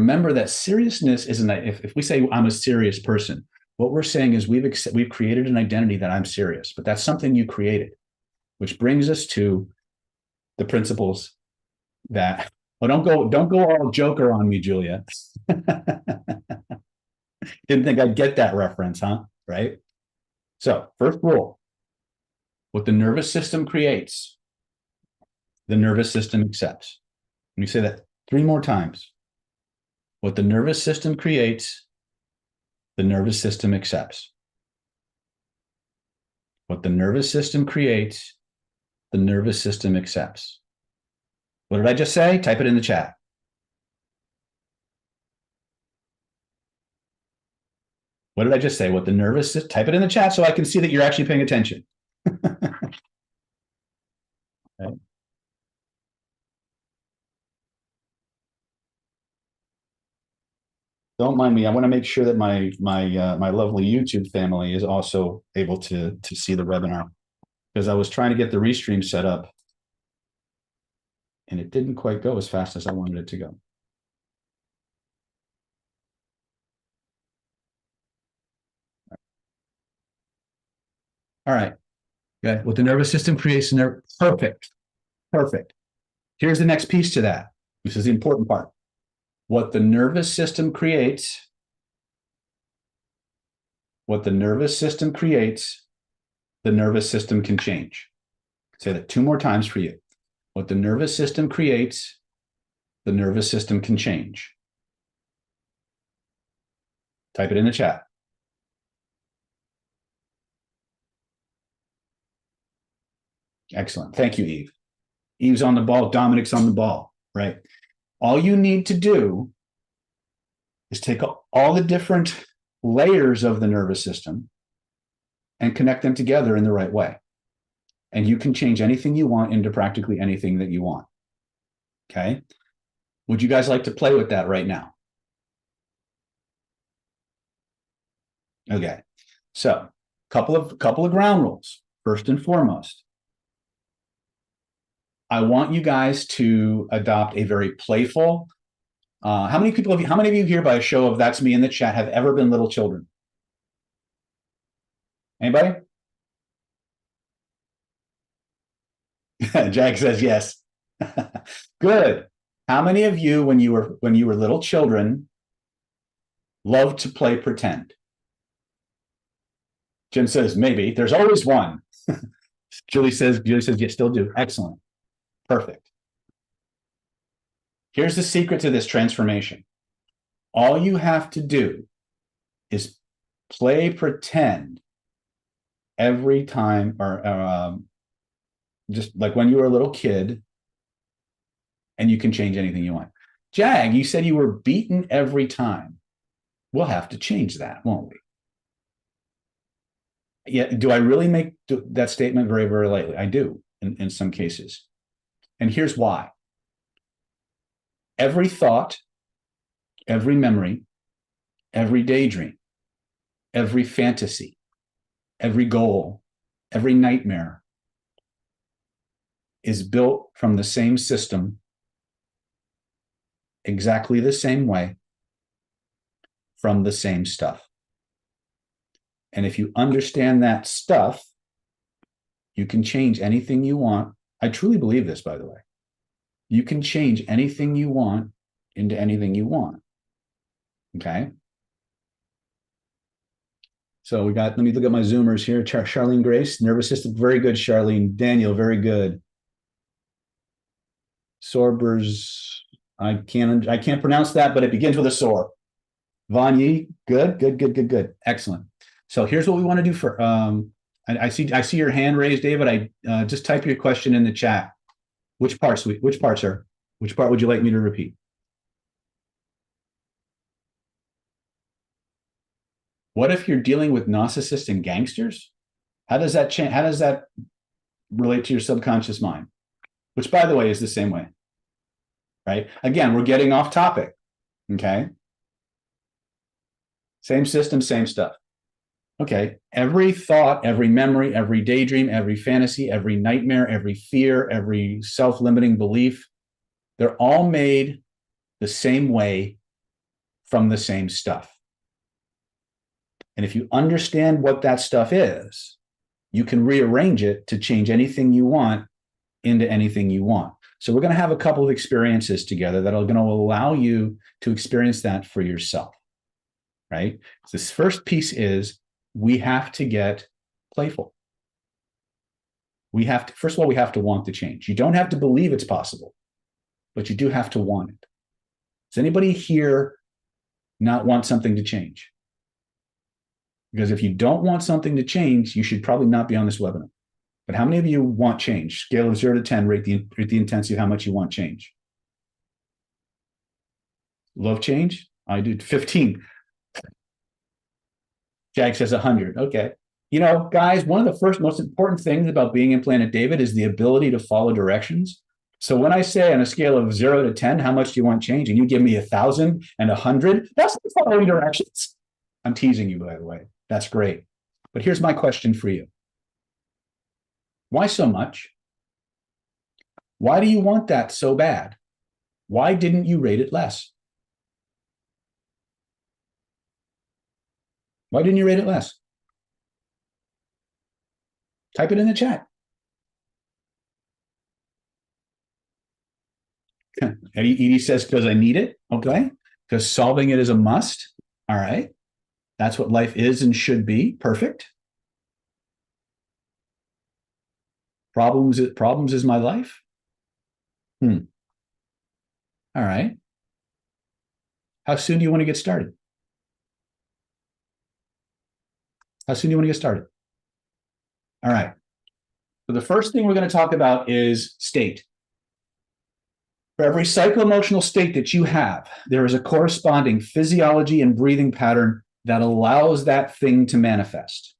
Remember that seriousness isn't, if we say I'm a serious person, what we're saying is we've created an identity that I'm serious, but that's something you created, which brings us to the principles that, well, don't go all Joker on me, Julia. Didn't think I'd get that reference, huh? Right? So, first rule, what the nervous system creates, the nervous system accepts. Let me say that 3 more times. What the nervous system creates, the nervous system accepts. What the nervous system creates, the nervous system accepts. What did I just say? Type it in the chat. What did I just say? What the nervous system, type it in the chat so I can see that you're actually paying attention. Okay. Don't mind me. I want to make sure that my lovely YouTube family is also able to see the webinar, because I was trying to get the restream set up and it didn't quite go as fast as I wanted it to go. All right. Okay. What the nervous system creates, perfect. Perfect. Here's the next piece to that. This is the important part. What the nervous system creates, what the nervous system creates, the nervous system can change. Say that 2 more times for you. What the nervous system creates, the nervous system can change. Type it in the chat. Excellent. Thank you, Eve. Eve's on the ball. Dominic's on the ball, right? All you need to do is take all the different layers of the nervous system and connect them together in the right way. And you can change anything you want into practically anything that you want. Okay. Would you guys like to play with that right now? Okay. So couple of ground rules. First and foremost, I want you guys to adopt a very playful. How many of you here, by a show of that's me in the chat, have ever been little children? Anybody? Jack says yes. Good. How many of you, when you were little children, loved to play pretend? Jim says maybe. There's always one. Julie says you still do. Excellent. Perfect. Here's the secret to this transformation. All you have to do is play pretend every time, or just like when you were a little kid, and you can change anything you want. Jag, you said you were beaten every time. We'll have to change that, won't we? Yeah. Do I really make that statement very, very lightly? I do in some cases. And here's why. Every thought, every memory, every daydream, every fantasy, every goal, every nightmare is built from the same system, exactly the same way, from the same stuff. And if you understand that stuff, you can change anything you want. I truly believe this, by the way. You can change anything you want into anything you want. Okay. So we got, let me look at my Zoomers here. Charlene Grace, nervous system, very good, Charlene. Daniel, very good. Sorbers, I can't pronounce that, but it begins with a sore. Vanyi, good. Excellent. So here's what we want to do for, I see your hand raised, David. Just type your question in the chat. Which part, sir? Which part would you like me to repeat? What if you're dealing with narcissists and gangsters? How does that change? How does that relate to your subconscious mind? Which, by the way, is the same way, right? Again, we're getting off topic, okay? Same system, same stuff. Okay, every thought, every memory, every daydream, every fantasy, every nightmare, every fear, every self-limiting belief, they're all made the same way from the same stuff. And if you understand what that stuff is, you can rearrange it to change anything you want into anything you want. So we're going to have a couple of experiences together that are going to allow you to experience that for yourself, right? So this first piece is we have to get playful. We have to, first of all, we have to want the change. You don't have to believe it's possible, but you do have to want it. Does anybody here not want something to change? Because if you don't want something to change, you should probably not be on this webinar. But how many of you want change? Scale of 0 to 10, rate the intensity of how much you want change. Love change? I do 15. Jag says 100. Okay. You know, guys, one of the first most important things about being in Planet David is the ability to follow directions. So when I say on a scale of 0 to 10, how much do you want change? And you give me 1,000 and 100, that's not following directions. I'm teasing you, by the way. That's great. But here's my question for you. Why so much? Why do you want that so bad? Why didn't you rate it less? Why didn't you rate it less? Type it in the chat. Edie says, because I need it. Okay. Because solving it is a must. All right. That's what life is and should be. Perfect. Problems is my life. All right. How soon do you want to get started? How soon do you want to get started? All right. So the first thing we're going to talk about is state. For every psycho-emotional state that you have, there is a corresponding physiology and breathing pattern that allows that thing to manifest.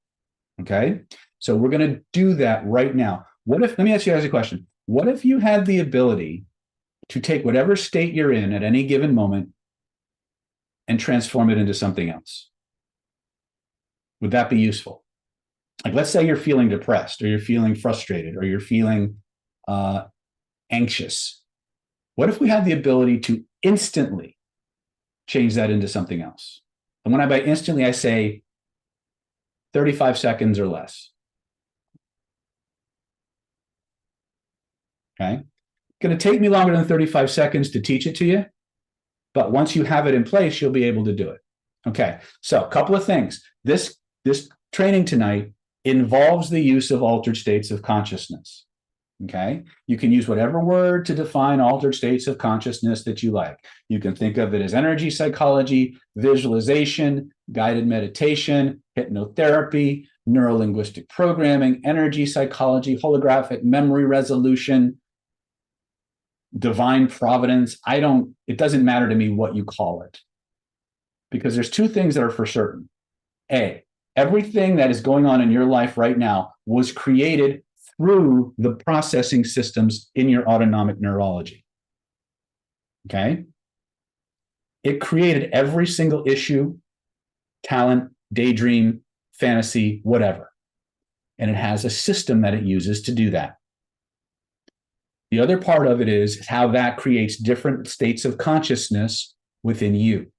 Okay? So we're going to do that right now. Let me ask you guys a question. What if you had the ability to take whatever state you're in at any given moment and transform it into something else? Would that be useful? Like, let's say you're feeling depressed, or you're feeling frustrated, or you're feeling anxious. What if we had the ability to instantly change that into something else? And when by instantly, I say 35 seconds or less. Okay. It's going to take me longer than 35 seconds to teach it to you, but once you have it in place, you'll be able to do it. Okay. So a couple of things. This training tonight involves the use of altered states of consciousness. Okay. You can use whatever word to define altered states of consciousness that you like. You can think of it as energy psychology, visualization, guided meditation, hypnotherapy, neurolinguistic programming, energy psychology, holographic memory resolution, divine providence. It doesn't matter to me what you call it, because there's two things that are for certain. A, everything that is going on in your life right now was created through the processing systems in your autonomic neurology. Okay? It created every single issue, talent, daydream, fantasy, whatever. And it has a system that it uses to do that. The other part of it is how that creates different states of consciousness within you.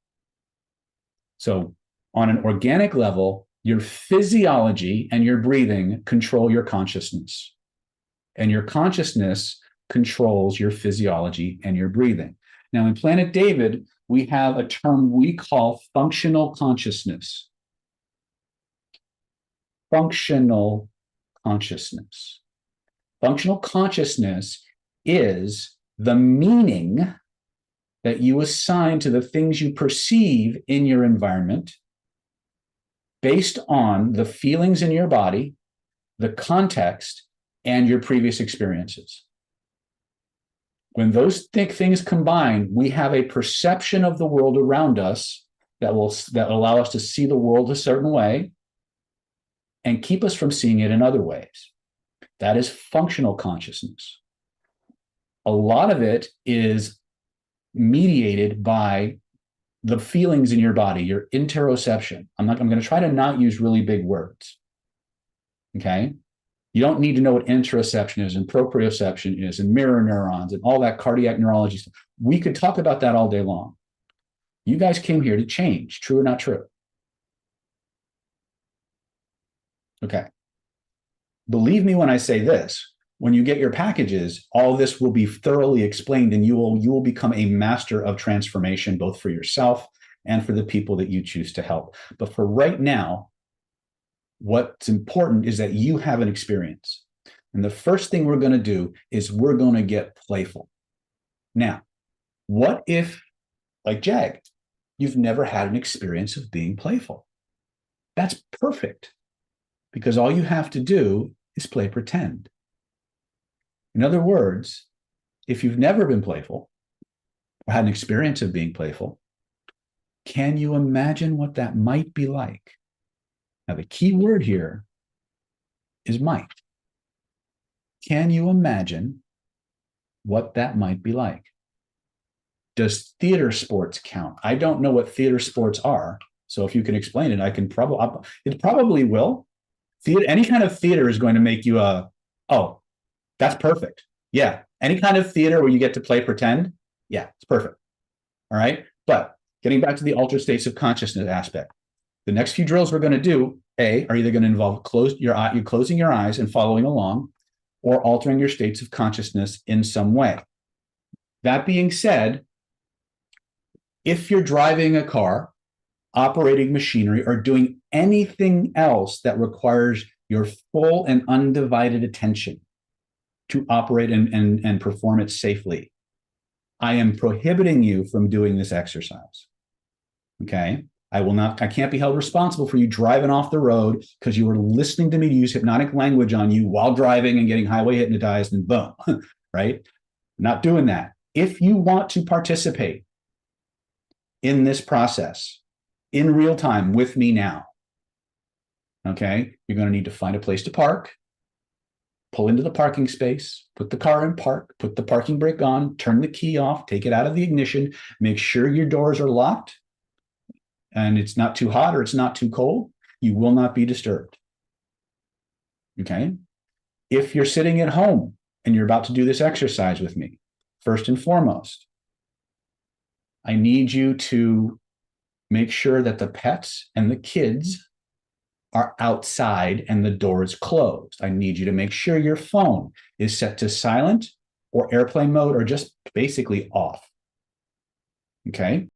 So on an organic level, your physiology and your breathing control your consciousness. And your consciousness controls your physiology and your breathing. Now, in Planet David, we have a term we call functional consciousness. Functional consciousness. Functional consciousness is the meaning that you assign to the things you perceive in your environment based on the feelings in your body, the context, and your previous experiences. When those things combine, we have a perception of the world around us that will allow us to see the world a certain way and keep us from seeing it in other ways. That is functional consciousness. A lot of it is mediated by the feelings in your body, your interoception. I'm going to try to not use really big words. Okay? You don't need to know what interoception is and proprioception is and mirror neurons and all that cardiac neurology stuff. We could talk about that all day long. You guys came here to change, true or not true? Okay. Believe me when I say this, when you get your packages, all this will be thoroughly explained and you will become a master of transformation, both for yourself and for the people that you choose to help. But for right now, what's important is that you have an experience. And the first thing we're going to do is we're going to get playful. Now, what if, like Jag, you've never had an experience of being playful? That's perfect, because all you have to do is play pretend. In other words, if you've never been playful or had an experience of being playful, can you imagine what that might be like? Now, the key word here is might. Can you imagine what that might be like? Does theater sports count? I don't know what theater sports are. So if you can explain it, I can probably, it probably will. Theater, any kind of theater is going to make you oh, that's perfect. Yeah. Any kind of theater where you get to play pretend. Yeah, it's perfect. All right. But getting back to the altered states of consciousness aspect, the next few drills we're going to do, are either going to involve you closing your eyes and following along, or altering your states of consciousness in some way. That being said, if you're driving a car, operating machinery, or doing anything else that requires your full and undivided attention to operate and perform it safely, I am prohibiting you from doing this exercise. Okay? I can't be held responsible for you driving off the road because you were listening to me use hypnotic language on you while driving and getting highway hypnotized and boom, right? Not doing that. If you want to participate in this process in real time with me now, okay, you're going to need to find a place to park, pull into the parking space, put the car in park, put the parking brake on, turn the key off, take it out of the ignition, make sure your doors are locked and it's not too hot or it's not too cold. You will not be disturbed. Okay. If you're sitting at home and you're about to do this exercise with me, first and foremost, I need you to make sure that the pets and the kids are outside and the door is closed. I need you to make sure your phone is set to silent or airplane mode or just basically off. Okay.